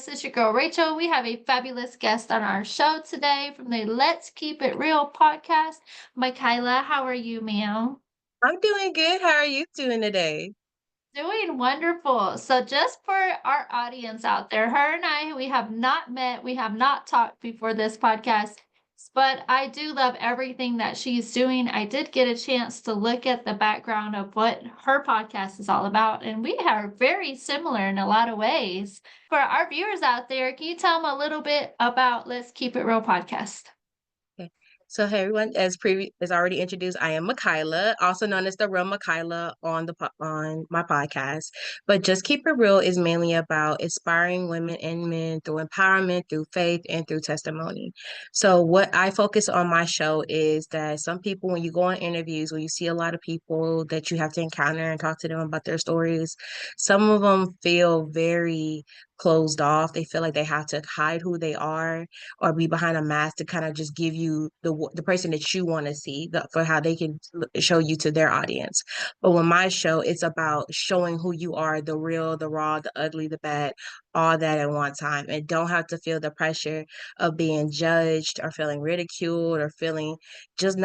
This is your girl Rachel. We have a fabulous guest on our show today from the Let's Keep It Real podcast. Michaeliaa, how are you, ma'am? I'm doing good. How are you doing today? Doing wonderful. So, just for our audience out there, her and I, we have not met, we have not talked before this podcast, but I do love everything that she's doing. I did get a chance to look at the background of what her podcast is all about, and we are very similar in a lot of ways. For our viewers out there, can you tell them a little bit about Let's Keep It Real podcast? Okay. So, hey everyone, as already introduced, I am Michaeliaa, also known as the Real Michaeliaa on my podcast. But Just Keep It Real is mainly about inspiring women and men through empowerment, through faith, and through testimony. So, what I focus on my show is that some people, when you go on interviews, when you see a lot of people that you have to encounter and talk to them about their stories, some of them feel very closed off. They feel like they have to hide who they are or be behind a mask to kind of just give you the person that you want to see for how they can show you to their audience. But with my show, it's about showing who you are, the real, the raw, the ugly, the bad, all that at one time, and don't have to feel the pressure of being judged or feeling ridiculed or feeling just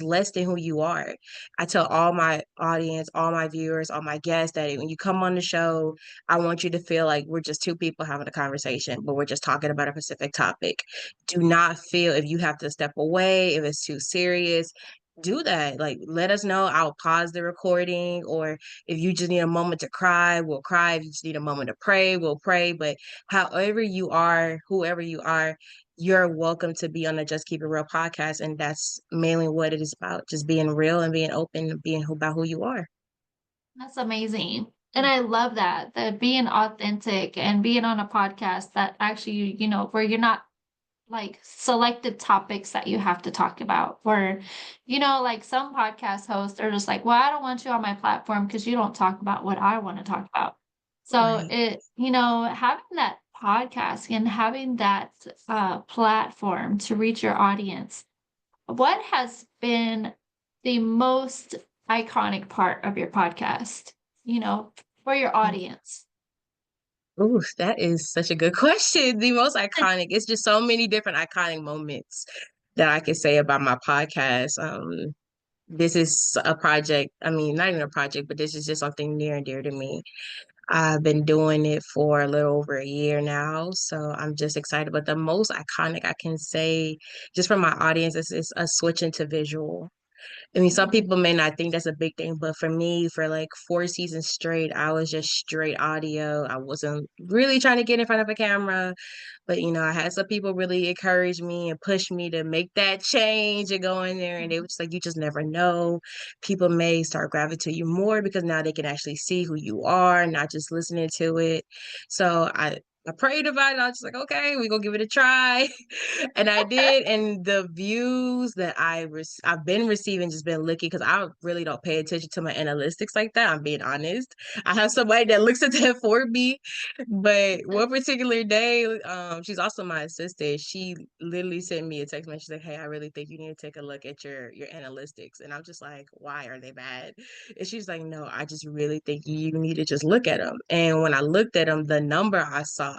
less than who you are. I tell all my audience, all my viewers, all my guests that when you come on the show, I want you to feel like we're just two people having a conversation, but we're just talking about a specific topic. Do not feel if you have to step away, if it's too serious. Do that. Like, let us know. I'll pause the recording. Or if you just need a moment to cry, we'll cry. If you just need a moment to pray, we'll pray. But however you are, whoever you are, you're welcome to be on the Just Keep It Real podcast. And that's mainly what it is about, just being real and being open and being about who you are. That's amazing. And I love that being authentic and being on a podcast that actually, where you're not like selected topics that you have to talk about where like some podcast hosts are just like, well, I don't want you on my platform because you don't talk about what I want to talk about. So Right. having that podcast and having that platform to reach your audience, what has been the most iconic part of your podcast, you know for your audience? Ooh, that is such a good question. The most iconic, it's just so many different iconic moments that I could say about my podcast. This is a project, I mean, not even a project, but this is just something near and dear to me. I've been doing it for a little over a year now, so I'm just excited. But the most iconic I can say, just for my audience, is a switch into visual. I mean, some Mhm. people may not think that's a big thing, but for me, for like 4 seasons straight, I was just straight audio. I wasn't really trying to get in front of a camera, but I had some people really encourage me and push me to make that change and go in there. And they were just like, you just never know. People may start gravitating you more because now they can actually see who you are, not just listening to it. So I prayed about it. I was just like, okay, we're gonna give it a try. And I did. And the views that I've been receiving just been looking because I really don't pay attention to my analytics like that. I'm being honest. I have somebody that looks at that for me. But one particular day, she's also my assistant. She literally sent me a text message like, "Hey, I really think you need to take a look at your analytics." And I'm just like, "Why are they bad?" And she's like, "No, I just really think you need to just look at them." And when I looked at them, the number I saw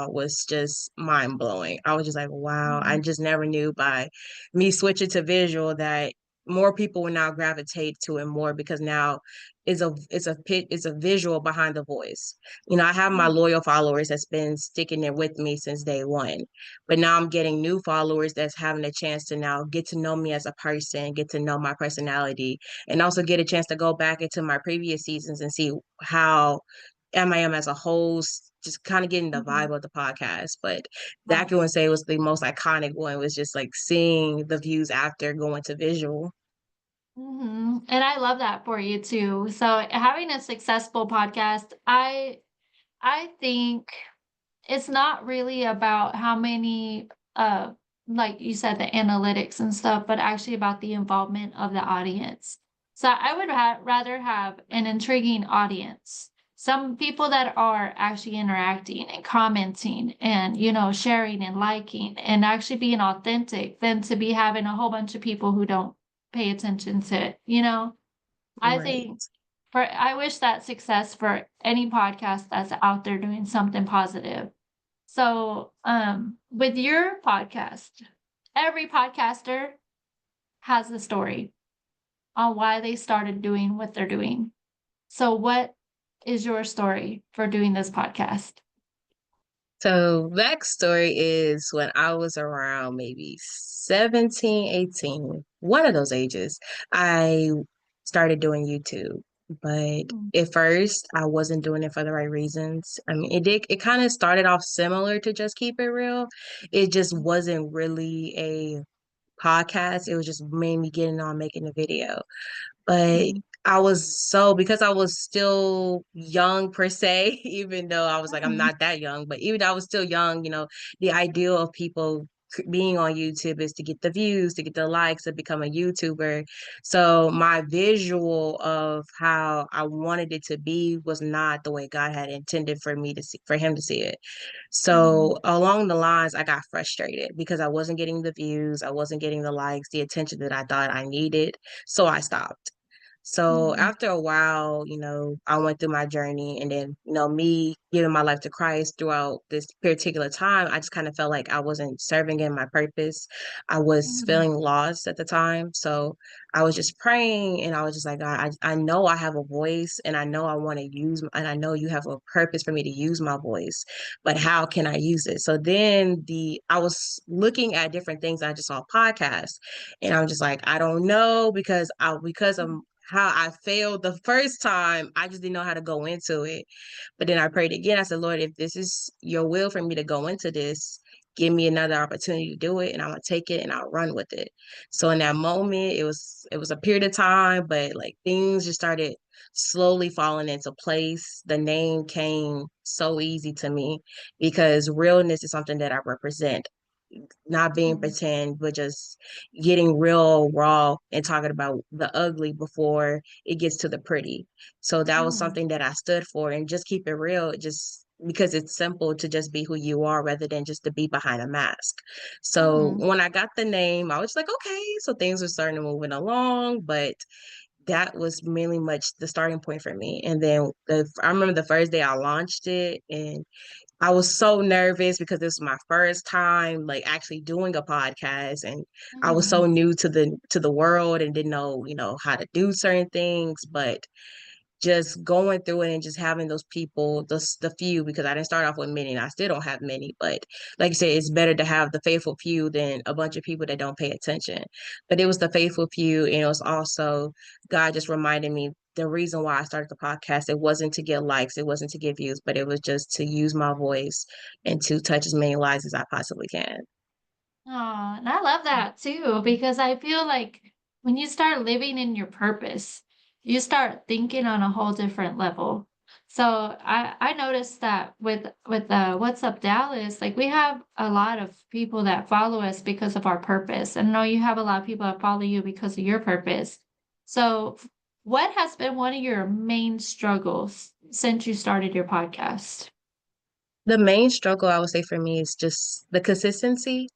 was just mind blowing. I was just like, "Wow!" I Mhm. just never knew by me switching to visual that more people will now gravitate to it more because now it's a visual behind the voice. I have my Mhm. loyal followers that's been sticking there with me since day one. But now I'm getting new followers that's having a chance to now get to know me as a person, get to know my personality, and also get a chance to go back into my previous seasons and see how am as a host, just kind of getting the Mhm. vibe of the podcast. But that Right. I would say was the most iconic one was just like seeing the views after going to visual. And I love that for you too. So having a successful podcast, I think it's not really about how many like you said, the analytics and stuff, but actually about the involvement of the audience. So I would rather have an intriguing audience, some people that are actually interacting and commenting and sharing and liking and actually being authentic, than to be having a whole bunch of people who don't pay attention to it. I Right. think I wish that success for any podcast that's out there doing something positive. So, with your podcast, every podcaster has a story on why they started doing what they're doing. So, what is your story for doing this podcast? So backstory is when I was around maybe 17, 18, one of those ages, I started doing YouTube. But Mm, at first I wasn't doing it for the right reasons. I mean, it kind of started off similar to Just Keep It Real. It just wasn't really a podcast. It was just mainly getting on making a video. But mhm, I was so because I was still young per se, even though I was like, I'm mhm, not that young, but even though I was still young, the ideal of people being on YouTube is to get the views, to get the likes, to become a YouTuber. So my visual of how I wanted it to be was not the way God had intended for me to see, for him to see it. mhm, So along the lines, I got frustrated because I wasn't getting the views, I wasn't getting the likes, the attention that I thought I needed. So I stopped. So mhm, after a while, I went through my journey and then, me giving my life to Christ throughout this particular time, I just kind of felt like I wasn't serving in my purpose. I was mhm, feeling lost at the time. So I was just praying and I was just like, God, I know I have a voice and I know I want to use, and I know you have a purpose for me to use my voice, but how can I use it? So then I was looking at different things. I just saw podcasts and I'm just like, I don't know because of mhm, how I failed the first time, I just didn't know how to go into it. But then I prayed again. I said, Lord, if this is your will for me to go into this, give me another opportunity to do it and I'm gonna take it and I'll run with it. So in that moment, it was a period of time, but like things just started slowly falling into place. The name came so easy to me because realness is something that I represent, not being mhm, pretend, but just getting real raw and talking about the ugly before it gets to the pretty. So that was mhm, something that I stood for and just keep it real, just because it's simple to just be who you are rather than just to be behind a mask. So mhm, when I got the name, I was like, okay, so things were starting to moving along, but that was mainly much the starting point for me. And then I remember the first day I launched it and I was so nervous because this was my first time like actually doing a podcast and I was so mhm. new to the world and didn't know, how to do certain things, but just going through it and just having those people, the few, because I didn't start off with many and I still don't have many, but like you said, it's better to have the faithful few than a bunch of people that don't pay attention. But it was the faithful few, and it was also God just reminded me the reason why I started the podcast. It wasn't to get likes, it wasn't to get views, but it was just to use my voice and to touch as many lives as I possibly can. Aw, and I love that too, because I feel like when you start living in your purpose, you start thinking on a whole different level. So I noticed that with What's Up Dallas, like we have a lot of people that follow us because of our purpose. And I know you have a lot of people that follow you because of your purpose. So what has been one of your main struggles since you started your podcast? The main struggle I would say for me is just the consistency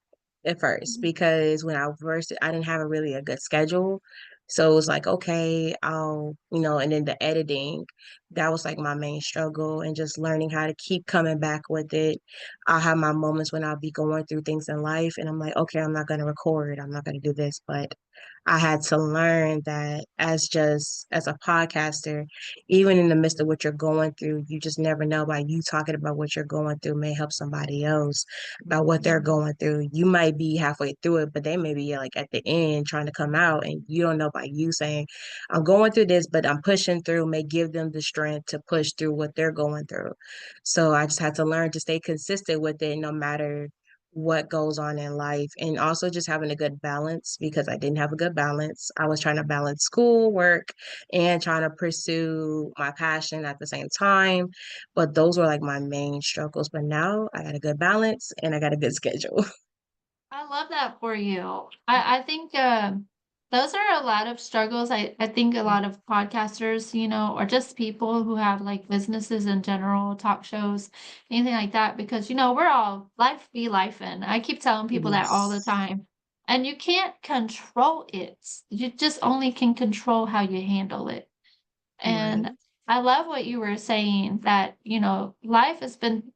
at first Mhm, because when I first I didn't have a really a good schedule. So it was like, okay, and then the editing, that was like my main struggle and just learning how to keep coming back with it. I'll have my moments when I'll be going through things in life and I'm like, okay, I'm not gonna record, I'm not gonna do this, but I had to learn that as a podcaster, even in the midst of what you're going through, you just never know by you talking about what you're going through may help somebody else about what they're mhm, going through. You might be halfway through it, but they may be like at the end trying to come out, and you don't know by you saying, I'm going through this, but I'm pushing through, may give them the strength to push through what they're going through. So I just had to learn to stay consistent with it no matter what goes on in life and also just having a good balance because I didn't have a good balance. I was trying to balance school, work, and trying to pursue my passion at the same time. But those were like my main struggles. But now I got a good balance and I got a good schedule. I love that for you. I think those are a lot of struggles. I think a lot of podcasters, or just people who have like businesses in general, talk shows, anything like that, because we're all life be life, and I keep telling people that all the Yes. time. And you can't control it. You just only can control how you handle it. And Right. I love what you were saying that, life has been,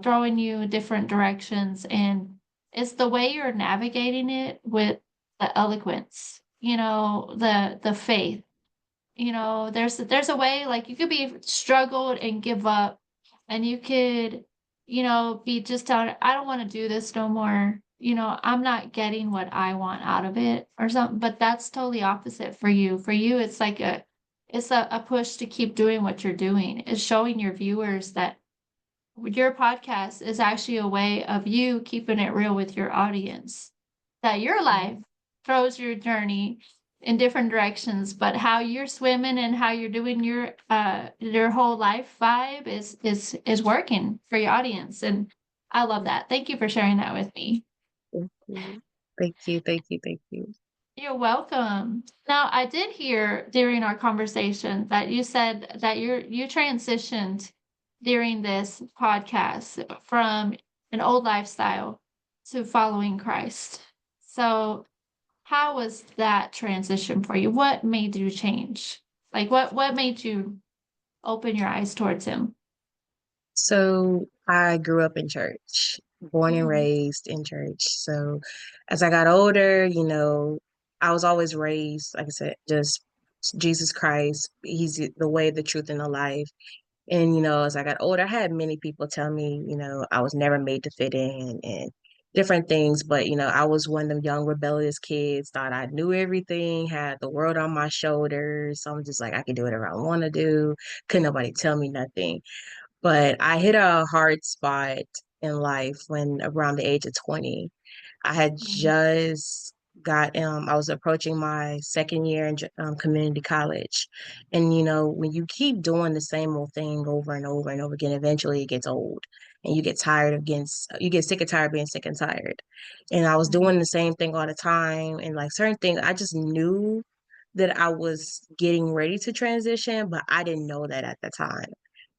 throwing you different directions. And it's the way you're navigating it with the eloquence, the faith. There's a way, like, you could be struggled and give up, and you could, be just telling, I don't want to do this no more. I'm not getting what I want out of it or something, but that's totally opposite for you. For you, it's like a push to keep doing what you're doing. It's showing your viewers that your podcast is actually a way of you keeping it real with your audience, that your life throws your journey in different directions, but how you're swimming and how you're doing your whole life vibe is working for your audience. And I love that. Thank you for sharing that with me. Thank you. Thank you. Thank you. Thank you. You're welcome. Now, I did hear during our conversation that you said that you transitioned during this podcast from an old lifestyle to following Christ. So, how was that transition for you? What made you change? Like, what made you open your eyes towards him? So I grew up in church, born and Mhm, raised in church. So as I got older, I was always raised, like I said, just Jesus Christ. He's the way, the truth, and the life. And, as I got older, I had many people tell me, I was never made to fit in and different things. But, I was one of them young rebellious kids, thought I knew everything, had the world on my shoulders. So I'm just like, I can do whatever I want to do. Couldn't nobody tell me nothing. But I hit a hard spot in life when around the age of 20. I had mhm, just I was approaching my second year in community college. And, when you keep doing the same old thing over and over and over again, eventually it gets old and you get sick and tired of being sick and tired. And I was mhm, doing the same thing all the time. And like certain things, I just knew that I was getting ready to transition, but I didn't know that at the time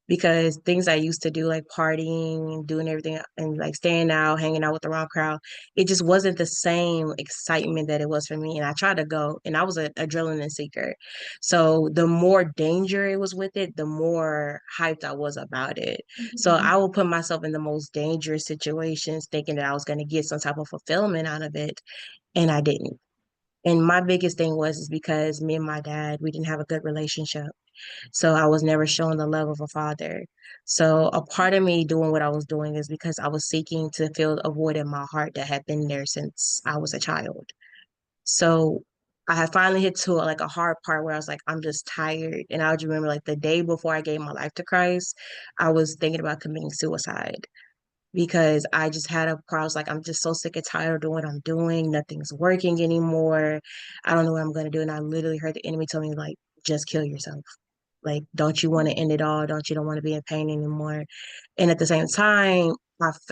because things I used to do, like partying and doing everything and like staying out, hanging out with the wrong crowd, it just wasn't the same excitement that it was for me. And I tried to go, and I was an adrenaline seeker. So the more danger it was with it, the more hyped I was about it. So mhm, I would put myself in the most dangerous situations thinking that I was going to get some type of fulfillment out of it, and I didn't. And my biggest thing was is because me and my dad, we didn't have a good relationship. So I was never shown the love of a father. So a part of me doing what I was doing is because I was seeking to fill a void in my heart that had been there since I was a child. So I had finally hit to like a hard part where I was like, I'm just tired. And I would remember like the day before I gave my life to Christ, I was thinking about committing suicide because I just had a part. I was like, I'm just so sick and tired of doing what I'm doing. Nothing's working anymore. I don't know what I'm going to do. And I literally heard the enemy tell me, like, just kill yourself. Like, don't you want to end it all? Don't want to be in pain anymore? And at the same time,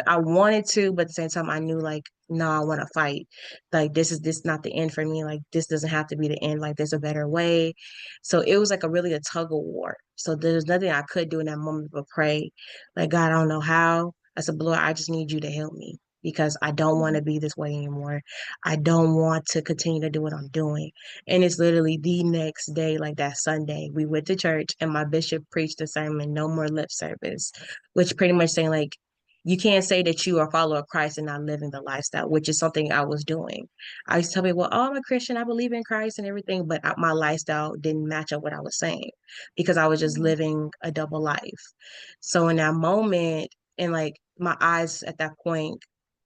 I wanted to, but at the same time, I knew like, no, I want to fight. Like, this not the end for me. Like, this doesn't have to be the end. Like, there's a better way. So it was like a tug of war. So there's nothing I could do in that moment but pray. Like, God, I don't know how. I said, but Lord, I just need you to help me because I don't want to mhm, be this way anymore. I don't want to continue to do what I'm doing. And it's literally the next day, like that Sunday, we went to church and my bishop preached a sermon, no more lip service, which pretty much saying like, you can't say that you are a follower of Christ and not living the lifestyle, which is something I was doing. I used to tell people, oh, I'm a Christian, I believe in Christ and everything, but my lifestyle didn't match up what I was saying because I was just mhm, living a double life. So in that moment, and like my eyes at that point,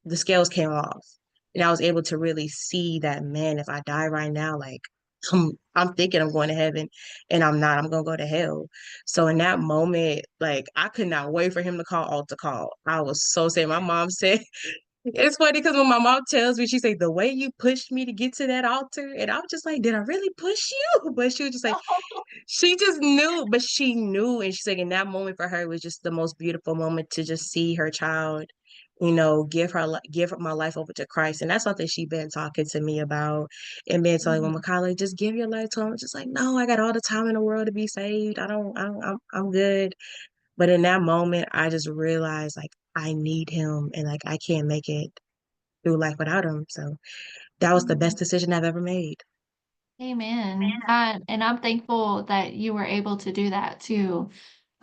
the scales came off. And I was able to really see that, man, if I die right now, like I'm thinking I'm going to heaven and I'm not, I'm gonna go to hell. So in that moment, like I could not wait for him to call altar call. I was so sad. My mom said it's funny because when my mom tells me, she said, the way you pushed me to get to that altar, and I was just like, did I really push you? But she was just like, she just knew, but she knew. And she's like, in that moment for her, it was just the most beautiful moment to just see her child, give my life over to Christ. And that's something she been talking to me about and been telling me, mhm, Michaeliaa, just give your life to him. I'm just like, no, I got all the time in the world to be saved. I'm good. But in that moment, I just realized like I need him and like I can't make it through life without him. So that was the mhm. best decision I've ever made. Amen. And I'm thankful that you were able to do that too.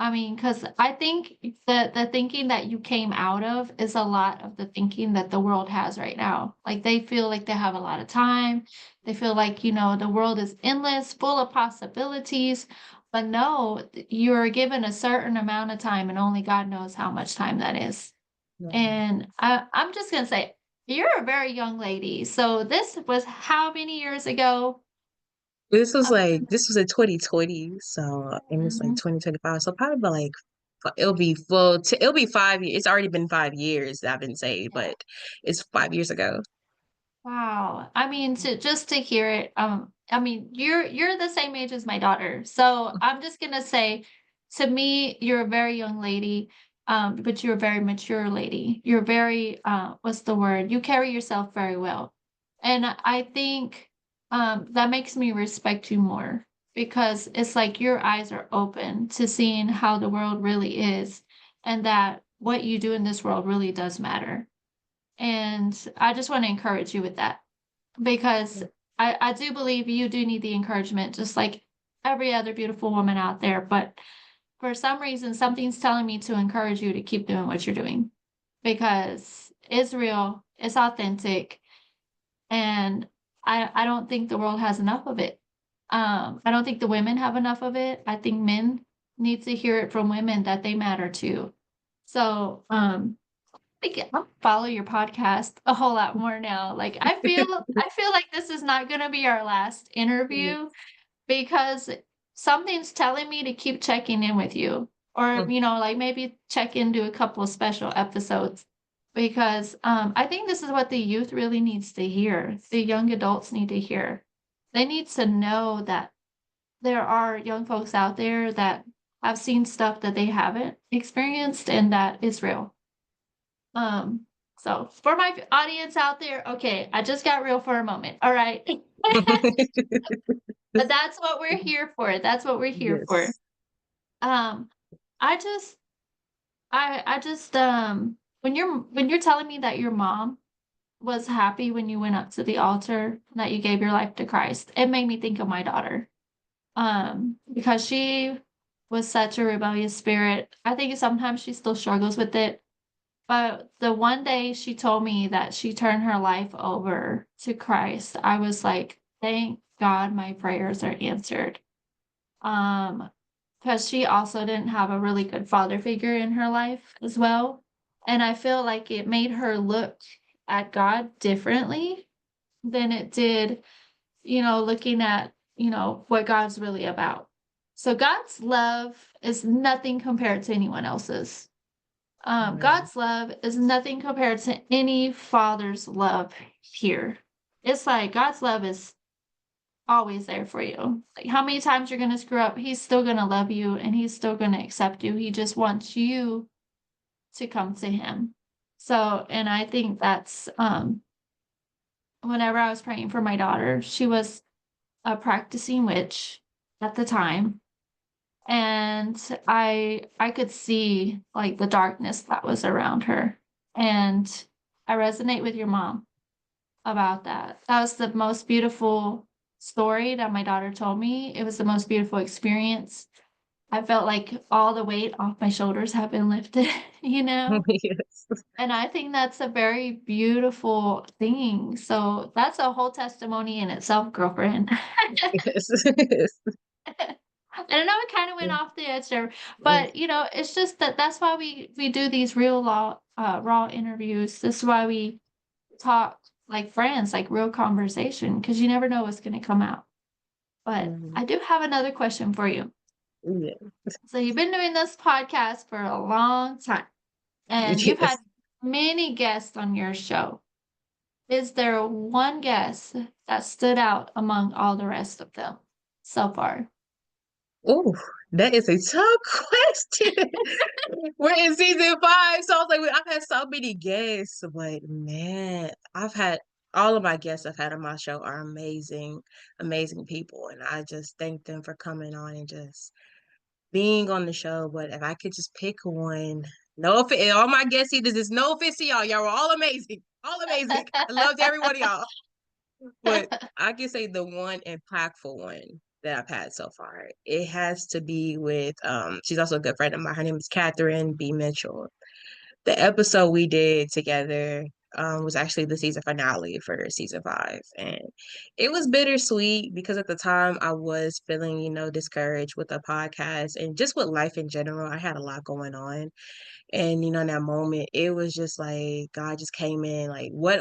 I mean, because I think the thinking that you came out of is a lot of the thinking that the world has right now. Like they feel like they have a lot of time. They feel like, the world is endless, full of possibilities. But no, you're given a certain amount of time, and only God knows how much time that is. Right. And I'm just gonna say, you're a very young lady. So this was how many years ago? This was in 2020, so and it's like Um, 2025, so probably about like it'll be 5 years. It's already been 5 years that I've been saved, yeah. but it's 5 years ago. Wow. I mean, to hear it, I mean, you're the same age as my daughter. So I'm just gonna say, to me, you're a very young lady, but you're a very mature lady. You're very, what's the word? You carry yourself very well. And I think that makes me respect you more because it's like your eyes are open to seeing how the world really is and that what you do in this world really does matter. And I just want to encourage you with that because I do believe you do need the encouragement, just like every other beautiful woman out there. But for some reason, something's telling me to encourage you to keep doing what you're doing because it's real, it's authentic, and I don't think the world has enough of it. I don't think the women have enough of it. I think men need to hear it from women that they matter too. So, I'll follow your podcast a whole lot more now. Like I feel like this is not gonna be our last interview because something's telling me to keep checking in with you. Or, like maybe check into a couple of special episodes because I think this is what the youth really needs to hear. The young adults need to hear. They need to know that there are young folks out there that have seen stuff that they haven't experienced and that is real. Um, so for my audience out there, okay, I just got real for a moment. All right. But that's what we're here for. That's what we're here for. Yes. Um, I just I just when you're telling me that your mom was happy when you went up to the altar that you gave your life to Christ, it made me think of my daughter. Because she was such a rebellious spirit. I think sometimes she still struggles with it. But the one day she told me that she turned her life over to Christ, I was like, thank God my prayers are answered. Um, because she also didn't have a really good father figure in her life as well. And I feel like it made her look at God differently than it did, looking at, what God's really about. So God's love is nothing compared to anyone else's. Right. God's love is nothing compared to any father's love here. It's like God's love is always there for you. Like how many times you're going to screw up, he's still going to love you and he's still going to accept you. He just wants you to come to him. So, and I think that's whenever I was praying for my daughter, she was a practicing witch at the time, and I could see like the darkness that was around her. And I resonate with your mom about that. That was the most beautiful story that my daughter told me. It was the most beautiful experience. I felt like all the weight off my shoulders have been lifted, you know? Yes. And I think that's a very beautiful thing. So that's a whole testimony in itself, girlfriend. Yes. Yes. And I know it kind of went off the edge there, but it's just that that's why we do these real raw interviews. This is why we talk like friends, like real conversation, because you never know what's going to come out. But Mhm. I do have another question for you. Yeah. So you've been doing this podcast for a long time, and you've had Yes. many guests on your show. Is there one guest that stood out among all the rest of them so far? Oh, that is a tough question. We're in season 5, so I was like, I've had so many guests, but man, I've had all of my guests I've had on my show are amazing, amazing people, and I just thank them for coming on and just being on the show. But if I could just pick one, no offense, all my guests here, this is no offense to y'all. Y'all were all amazing, all amazing. I loved every one of y'all, but I can say the one impactful one. that I've had so far. It has to be with she's also a good friend of mine. Her name is Catherine B. Mitchell. The episode we did together was actually the season finale for season 5. And it was bittersweet because at the time I was feeling, discouraged with the podcast and just with life in general. I had a lot going on. And in that moment, it was just like God just came in, like what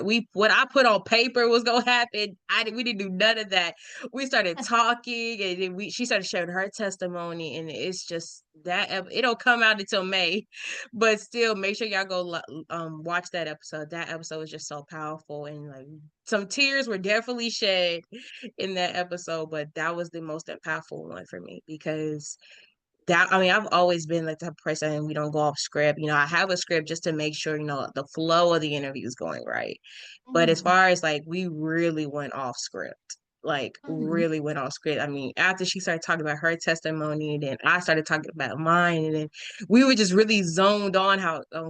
I put on paper was gonna happen. We didn't do none of that. We started talking, and then she started sharing her testimony, and it's just that it don't come out until May, but still, make sure y'all go watch that episode. That episode was just so powerful, and like some tears were definitely shed in that episode, but that was the most impactful one for me because that I mean, I've always been like the person we don't go off script. I have a script just to make sure, the flow of the interview is going right. But as Mhm, far as like we really went off script. Like mhm, really went off script. I mean, after she started talking about her testimony, and then I started talking about mine, and then we were just really zoned on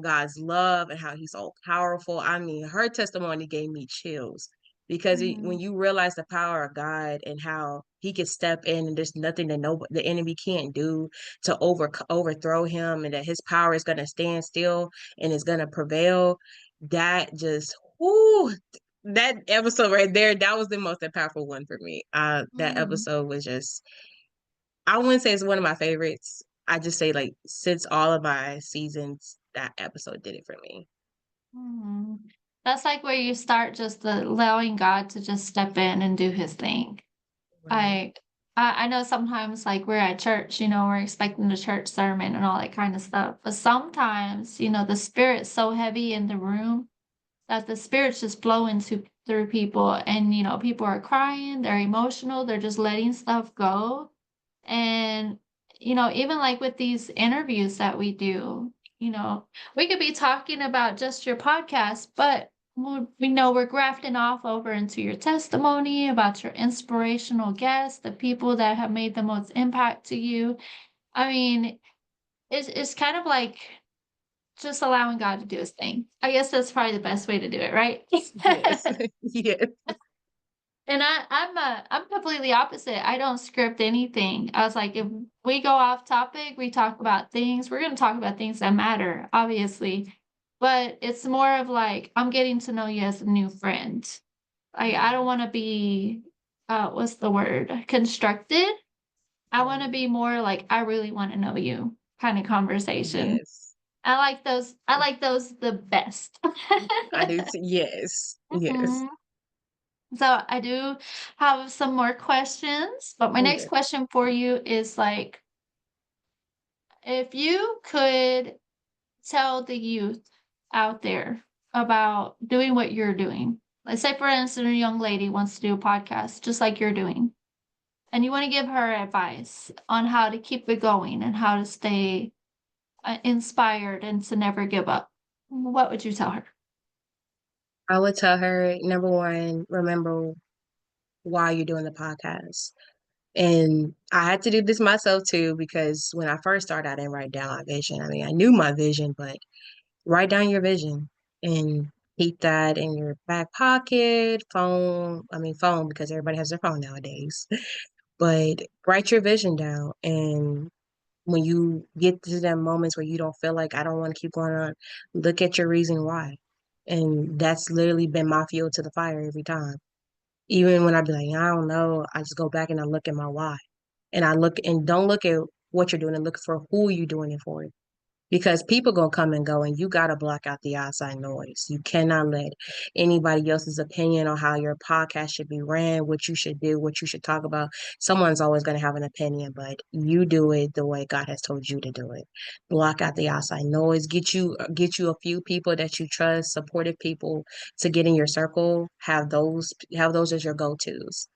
God's love and how He's so powerful. I mean, her testimony gave me chills because when mhm, you realize the power of God and how He can step in, and there's nothing that the enemy can't do to overthrow him, and that his power is going to stand still and is going to prevail. That just whoo, that episode right there, that was the most impactful one for me. That mhm, episode was just, I wouldn't say it's one of my favorites. I just say like since all of my seasons, that episode did it for me. mhm. That's like where you start just allowing God to just step in and do his thing. Right. I I know sometimes, like, we're at church, we're expecting the church sermon and all that kind of stuff, but sometimes, the spirit's so heavy in the room that the spirit's just flowing through people, and, people are crying, they're emotional, they're just letting stuff go, and, even, like, with these interviews that we do, we could be talking about just your podcast, but we know we're grafting off over into your testimony about your inspirational guests, the people that have made the most impact to you. I mean, it's kind of like just allowing God to do his thing. I guess that's probably the best way to do it, right? Yes. Yes. And I'm completely opposite. I don't script anything. I was like, if we go off topic, we talk about things. We're gonna talk about things that matter, obviously. But it's more of like I'm getting to know you as a new friend. I don't Mhm. want to be what's the word? Constructed. I want to Right. be more like I really want to know you kind of conversation. Yes. I like those the best. I do too. Yes. Yes. Mhm. So I do have some more questions, but my next Okay. question for you is like, if you could tell the youth out there about doing what you're doing, let's say, for instance, a young lady wants to do a podcast just like you're doing, and you want to give her advice on how to keep it going and how to stay inspired and to never give up, what would you tell her? I would tell her, number one, remember why you're doing the podcast. And I had to do this myself too, because when I first started, I didn't write down my vision. I mean, I knew my vision, but write down your vision and keep that in your back pocket, phone, because everybody has their phone nowadays. But write your vision down. And when you get to them moments where you don't feel like I don't want to keep going on, look at your reason why. And that's literally been my fuel to the fire every time. Even when I be like, I don't know, I just go back and I look at my why. And I look and don't look at what you're doing and look for who you're doing it for. Because people gonna come and go and you gotta block out the outside noise. You cannot let anybody else's opinion on how your podcast should be ran, what you should do, what you should talk about. Someone's always gonna have an opinion, but you do it the way God has told you to do it. Block out the outside noise. Get you a few people that you trust, supportive people to get in your circle. Have those as your go-tos.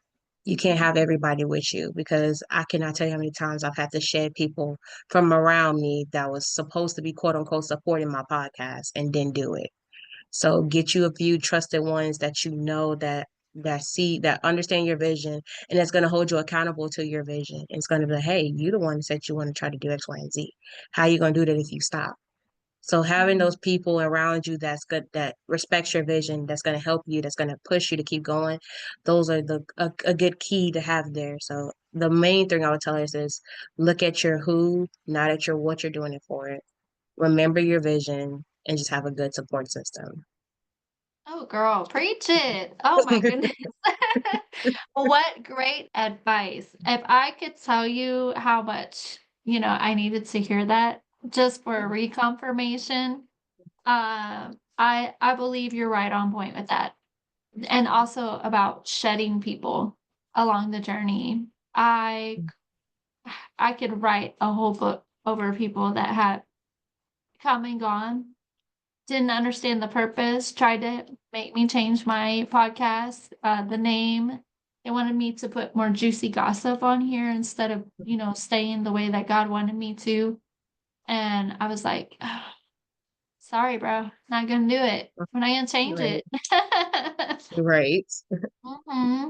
You can't have everybody with you because I cannot tell you how many times I've had to shed people from around me that was supposed to be quote unquote supporting my podcast and didn't do it. So get you a few trusted ones that you know that understand your vision and that's going to hold you accountable to your vision. It's going to be like, hey, you the one that said you want to try to do X, Y, and Z. How you going to do that if you stop? So having Mhm, those people around you that's good, that respects your vision, that's going to help you, that's going to push you to keep going, those are a good key to have there. So the main thing I would tell her is look at your who, not at your what you're doing it for. Remember your vision and just have a good support system. Oh, girl, preach it. Oh my goodness. What great advice. If I could tell you how much, I needed to hear that just for reconfirmation, I believe you're right on point with that. And also about shedding people along the journey. I could write a whole book over people that had come and gone, didn't understand the purpose, tried to make me change my podcast, the name. They wanted me to put more juicy gossip on here instead of, staying the way that God wanted me to. And I was like, "Oh, sorry, bro, not gonna do it. We're not gonna change Right. it." Right. hmm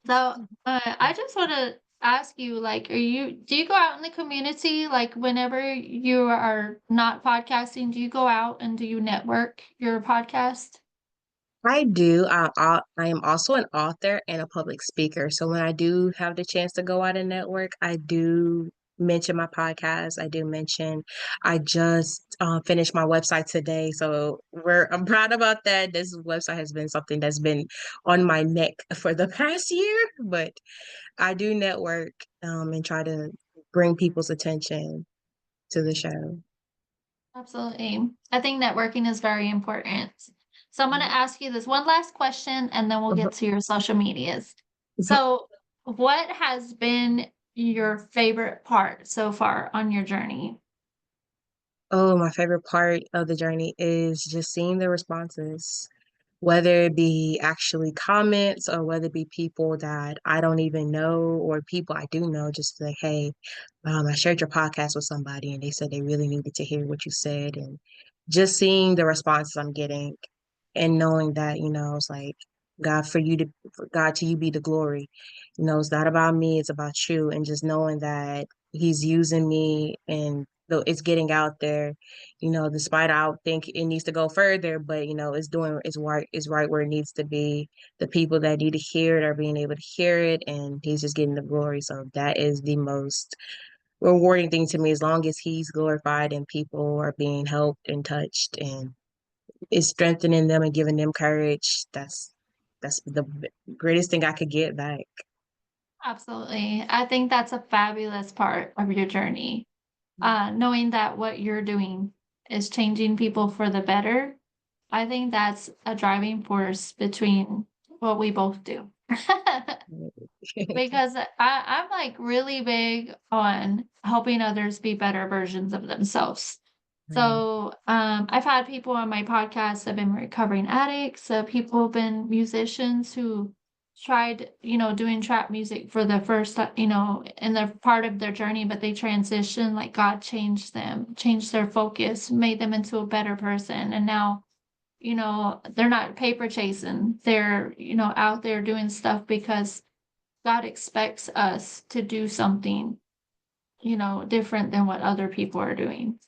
So, I just want to ask you, like, do you go out in the community, like, whenever you are not podcasting, do you go out and do you network your podcast? I do. I am also an author and a public speaker. So when I do have the chance to go out and network, I do mention my podcast. I do mention I just finished my website today. So I'm proud about that. This website has been something that's been on my neck for the past year, but I do network and try to bring people's attention to the show. Absolutely. I think networking is very important. So I'm going to ask you this one last question and then we'll get to your social medias. So, what has been your favorite part so far on your journey? Oh, my favorite part of the journey is just seeing the responses, whether it be actually comments or whether it be people that I don't even know or people I do know, just like, hey, I shared your podcast with somebody and they said they really needed to hear what you said. And just seeing the responses I'm getting and knowing that, it's like, for God to you be the glory. It's not about me, it's about you. And just knowing that He's using me and though it's getting out there, despite I think it needs to go further, but it's right where it needs to be. The people that need to hear it are being able to hear it, and He's just getting the glory. So that is the most rewarding thing to me. As long as He's glorified and people are being helped and touched, and it's strengthening them and giving them courage. That's the greatest thing I could get back. Absolutely. I think that's a fabulous part of your journey. Knowing that what you're doing is changing people for the better. I think that's a driving force between what we both do. Because I'm like really big on helping others be better versions of themselves. So I've had people on my podcast that have been recovering addicts, people have been musicians who tried, doing trap music for the first in the part of their journey, but they transitioned, like God changed them, changed their focus, made them into a better person. And now, they're not paper chasing. They're, out there doing stuff because God expects us to do something, different than what other people are doing.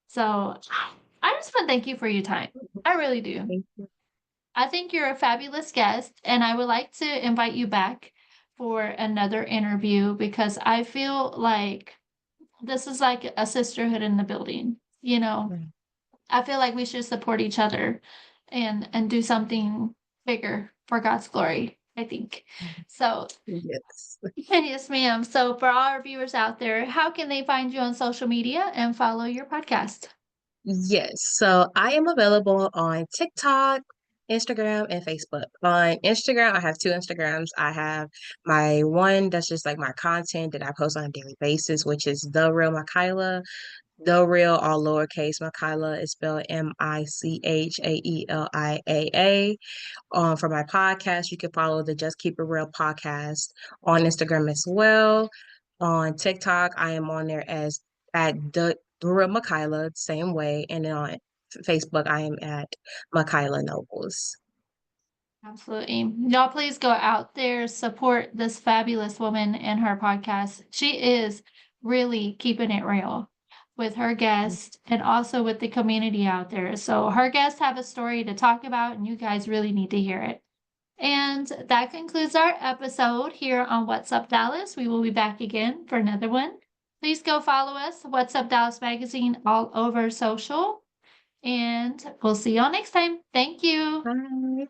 So I just want to thank you for your time. I really do. I think you're a fabulous guest, and I would like to invite you back for another interview because I feel like this is like a sisterhood in the building. I feel like we should support each other and do something bigger for God's glory, I think. So, Yes. yes, ma'am. So, for all our viewers out there, how can they find you on social media and follow your podcast? Yes. So I am available on TikTok, Instagram, and Facebook. On Instagram, I have two Instagrams. I have my one that's just like my content that I post on a daily basis, which is The Real Michaeliaa. The Real, all lowercase. Michaeliaa is spelled Michaeliaa. For my podcast, you can follow the Just Keep It Real podcast on Instagram as well. On TikTok, I am on there as at the Real Michaeliaa, same way. And then on Facebook, I am at Michaeliaa Nobles. Absolutely. Y'all please go out there, support this fabulous woman and her podcast. She is really keeping it real with her guests and also with the community out there. So her guests have a story to talk about, and you guys really need to hear it. And that concludes our episode here on What's Up Dallas. We will be back again for another one. Please go follow us, What's Up Dallas Magazine, all over social. And we'll see y'all next time. Thank you. Bye.